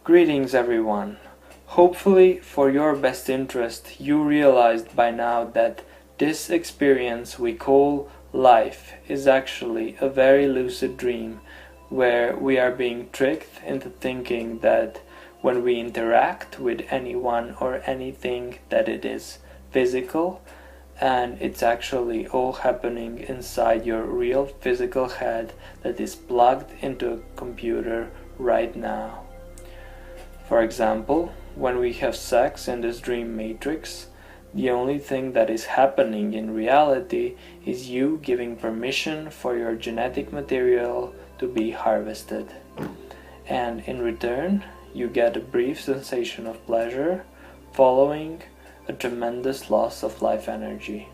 Greetings everyone. Hopefully for your best interest you realized by now that this experience we call life is actually a very lucid dream where we are being tricked into thinking that when we interact with anyone or anything that it is physical, and it's actually all happening inside your real physical head that is plugged into a computer right now. For example, when we have sex in this dream matrix, the only thing that is happening in reality is you giving permission for your genetic material to be harvested. And in return, you get a brief sensation of pleasure following a tremendous loss of life energy.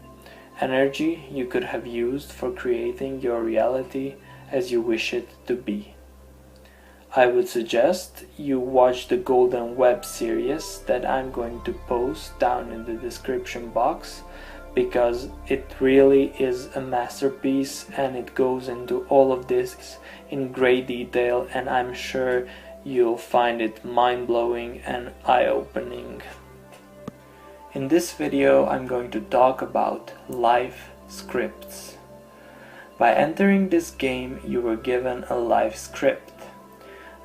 Energy you could have used for creating your reality as you wish it to be. I would suggest you watch the Golden Web series that I'm going to post down in the description box, because it really is a masterpiece and it goes into all of this in great detail, and I'm sure you'll find it mind-blowing and eye-opening. In this video I'm going to talk about life scripts. By entering this game you were given a life script.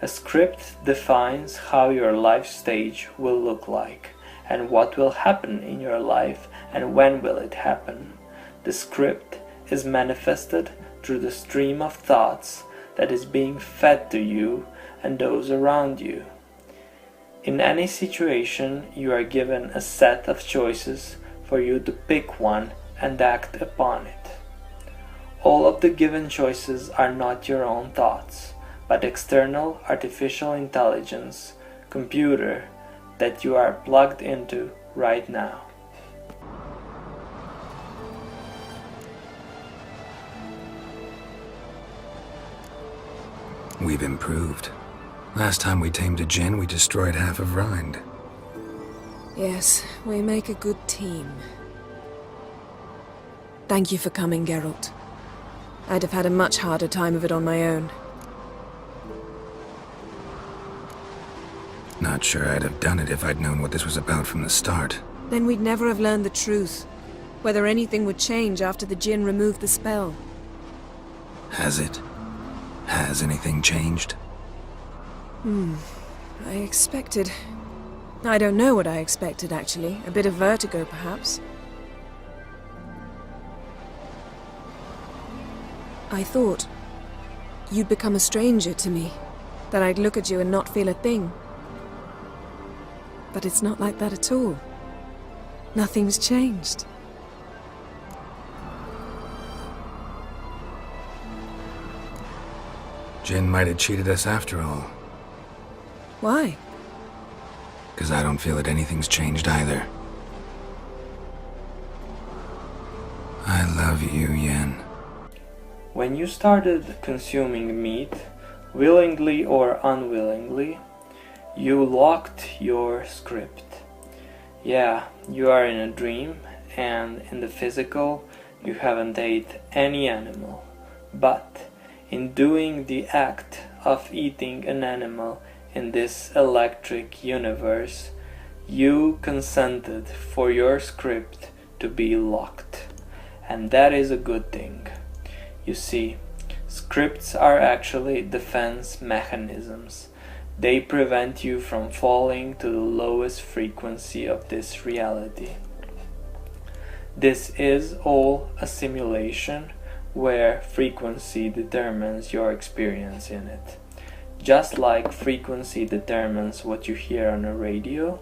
A script defines how your life stage will look like and what will happen in your life and when will it happen. The script is manifested through the stream of thoughts that is being fed to you and those around you. In any situation you are given a set of choices for you to pick one and act upon it. All of the given choices are not your own thoughts, but external artificial intelligence computer that you are plugged into right now. We've improved. Last time we tamed a djinn, we destroyed half of Rind. Yes, we make a good team. Thank you for coming, Geralt. I'd have had a much harder time of it on my own. Not sure I'd have done it if I'd known what this was about from the start. Then we'd never have learned the truth. Whether anything would change after the djinn removed the spell. Has it? Has anything changed? I expected... I don't know what I expected, actually. A bit of vertigo, perhaps. I thought you'd become a stranger to me. That I'd look at you and not feel a thing. But it's not like that at all. Nothing's changed. Jinn might have cheated us after all. Why? 'Cause I don't feel that anything's changed either. I love you, Yen. When you started consuming meat, willingly or unwillingly, you locked your script. Yeah, you are in a dream, and in the physical you haven't ate any animal, but in doing the act of eating an animal in this electric universe, you consented for your script to be locked, and that is a good thing. You see, scripts are actually defense mechanisms. They prevent you from falling to the lowest frequency of this reality. This is all a simulation where frequency determines your experience in it. Just like frequency determines what you hear on a radio,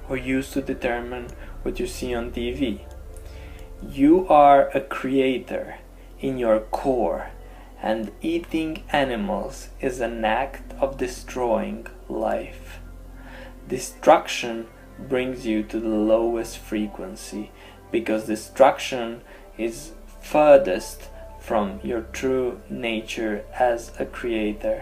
or used to determine what you see on TV. You are a creator in your core, and eating animals is an act of destroying life. Destruction brings you to the lowest frequency, because destruction is furthest from your true nature as a creator.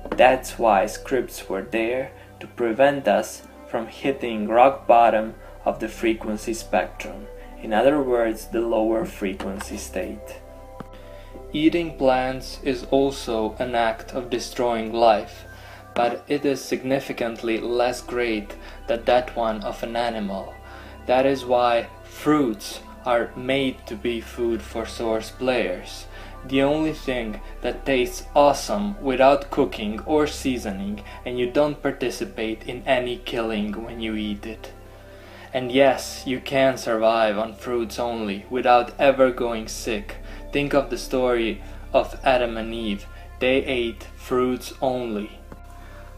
That's why scripts were there, to prevent us from hitting rock bottom of the frequency spectrum, in other words, the lower frequency state. Eating plants is also an act of destroying life, but it is significantly less great than that one of an animal. That is why fruits are made to be food for Source players. The only thing that tastes awesome without cooking or seasoning, and you don't participate in any killing when you eat it. And yes, you can survive on fruits only without ever going sick. Think of the story of Adam and Eve. They ate fruits only.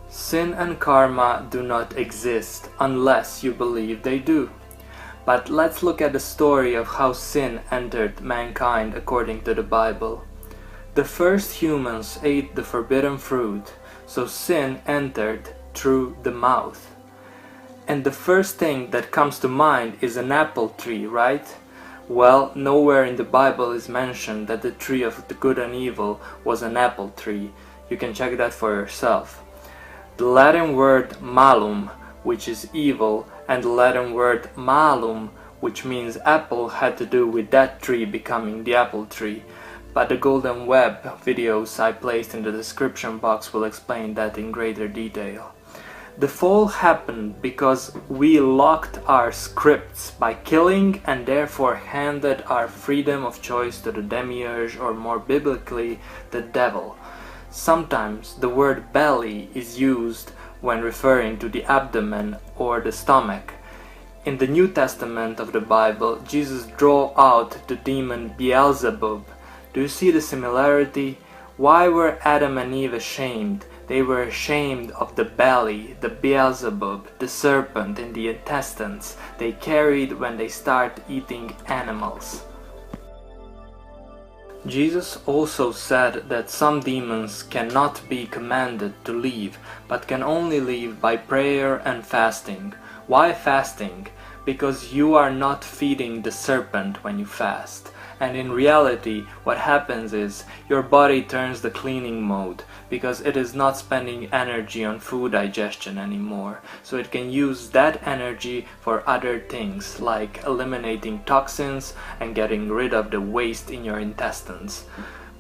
Sin and karma do not exist unless you believe they do. But let's look at the story of how sin entered mankind according to the Bible. The first humans ate the forbidden fruit, so sin entered through the mouth. And the first thing that comes to mind is an apple tree, right? Well, nowhere in the Bible is mentioned that the tree of the good and evil was an apple tree. You can check that for yourself. The Latin word malum, which is evil, and the Latin word malum, which means apple, had to do with that tree becoming the apple tree. But the Golden Web videos I placed in the description box will explain that in greater detail. The fall happened because we locked our scripts by killing and therefore handed our freedom of choice to the demiurge, or more biblically, the devil. Sometimes the word belly is used when referring to the abdomen or the stomach. In the New Testament of the Bible, Jesus drove out the demon Beelzebub. Do you see the similarity? Why were Adam and Eve ashamed? They were ashamed of the belly, the Beelzebub, the serpent in the intestines they carried when they start eating animals. Jesus also said that some demons cannot be commanded to leave, but can only leave by prayer and fasting. Why fasting? Because you are not feeding the serpent when you fast. And in reality, what happens is your body turns the cleaning mode because it is not spending energy on food digestion anymore. So it can use that energy for other things like eliminating toxins and getting rid of the waste in your intestines.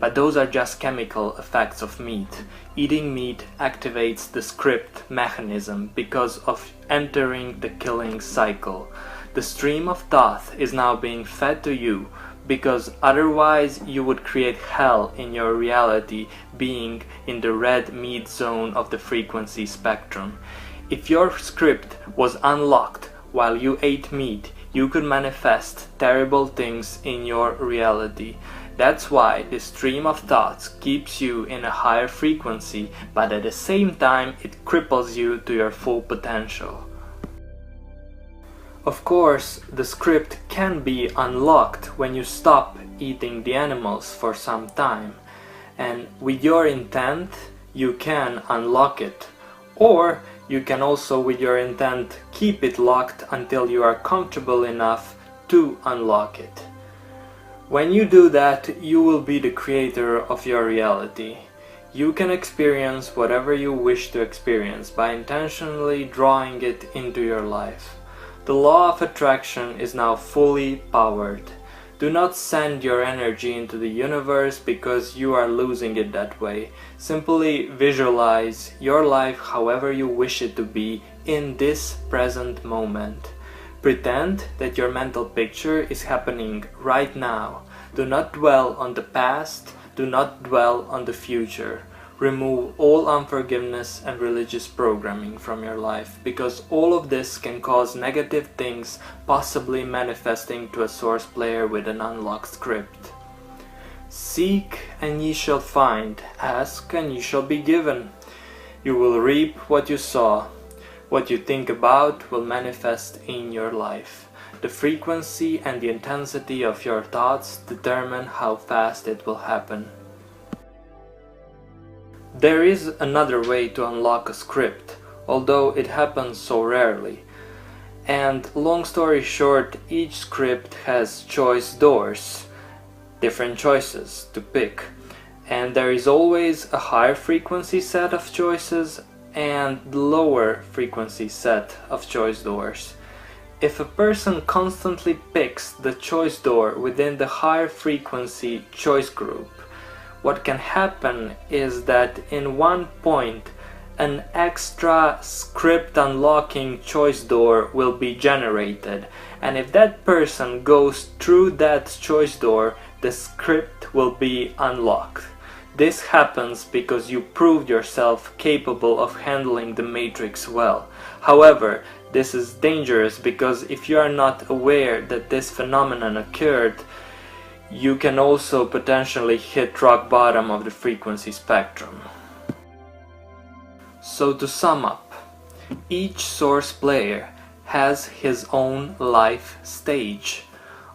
But those are just chemical effects of meat. Eating meat activates the script mechanism because of entering the killing cycle. The stream of thought is now being fed to you, because otherwise you would create hell in your reality, being in the red meat zone of the frequency spectrum. If your script was unlocked while you ate meat, you could manifest terrible things in your reality. That's why the stream of thoughts keeps you in a higher frequency, but at the same time it cripples you to your full potential. Of course, the script can be unlocked when you stop eating the animals for some time, and with your intent you can unlock it. Or you can also, with your intent, keep it locked until you are comfortable enough to unlock it. When you do that, you will be the creator of your reality. You can experience whatever you wish to experience by intentionally drawing it into your life. The law of attraction is now fully powered. Do not send your energy into the universe because you are losing it that way. Simply visualize your life however you wish it to be in this present moment. Pretend that your mental picture is happening right now. Do not dwell on the past. Do not dwell on the future. Remove all unforgiveness and religious programming from your life, because all of this can cause negative things, possibly manifesting to a Source player with an unlocked script. Seek and ye shall find, ask and ye shall be given. You will reap what you sow. What you think about will manifest in your life. The frequency and the intensity of your thoughts determine how fast it will happen. There is another way to unlock a script, although it happens so rarely. And long story short, each script has choice doors, different choices to pick. And there is always a higher frequency set of choices and the lower frequency set of choice doors. If a person constantly picks the choice door within the higher frequency choice group, what can happen is that in one point an extra script unlocking choice door will be generated, and if that person goes through that choice door, the script will be unlocked. This happens because you proved yourself capable of handling the matrix well. However, this is dangerous because if you are not aware that this phenomenon occurred, you can also potentially hit rock bottom of the frequency spectrum. So to sum up, each source player has his own life stage.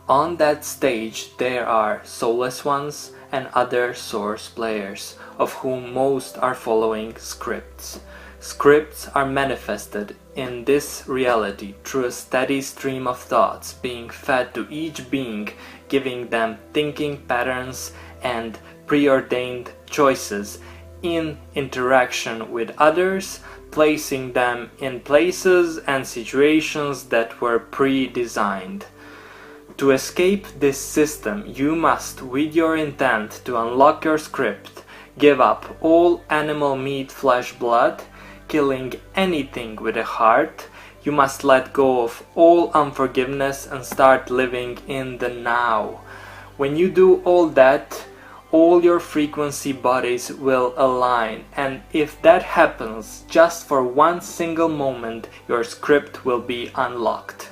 On that stage there are soulless ones and other source players, of whom most are following scripts. Scripts are manifested in this reality through a steady stream of thoughts being fed to each being, giving them thinking patterns and preordained choices in interaction with others, placing them in places and situations that were pre-designed. To escape this system, you must, with your intent to unlock your script, give up all animal meat, flesh, blood, killing anything with a heart. You must let go of all unforgiveness and start living in the now. When you do all that, all your frequency bodies will align, and if that happens just for one single moment, your script will be unlocked.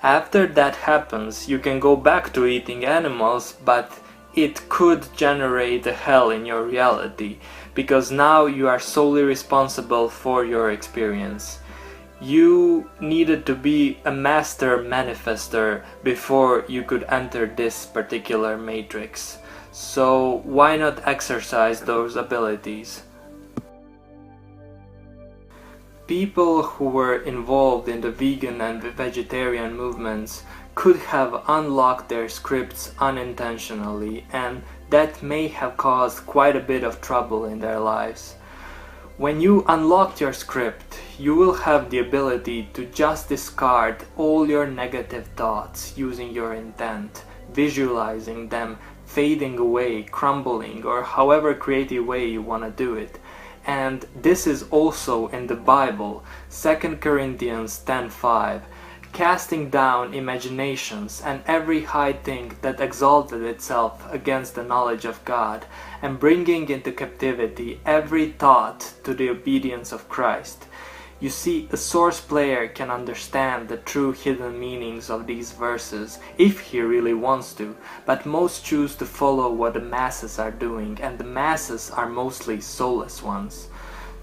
After that happens, you can go back to eating animals, but it could generate a hell in your reality, because now you are solely responsible for your experience. You needed to be a master manifester before you could enter this particular matrix. So why not exercise those abilities? People who were involved in the vegan and vegetarian movements could have unlocked their scripts unintentionally, and that may have caused quite a bit of trouble in their lives. When you unlock your script, you will have the ability to just discard all your negative thoughts using your intent, visualizing them fading away, crumbling, or however creative way you want to do it. And this is also in the Bible, 2 Corinthians 10:5, casting down imaginations and every high thing that exalted itself against the knowledge of God, and bringing into captivity every thought to the obedience of Christ. You see, a source player can understand the true hidden meanings of these verses if he really wants to, but most choose to follow what the masses are doing, and the masses are mostly soulless ones.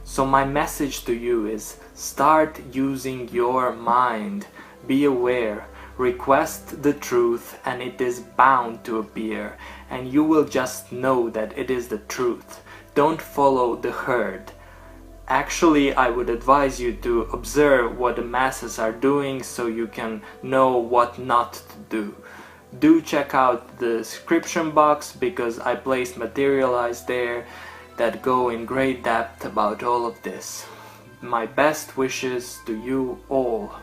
So my message to you is, start using your mind, be aware, request the truth, and it is bound to appear, and you will just know that it is the truth. Don't follow the herd. Actually, I would advise you to observe what the masses are doing so you can know what not to do. Do check out the description box because I placed materialized there that go in great depth about all of this. My best wishes to you all.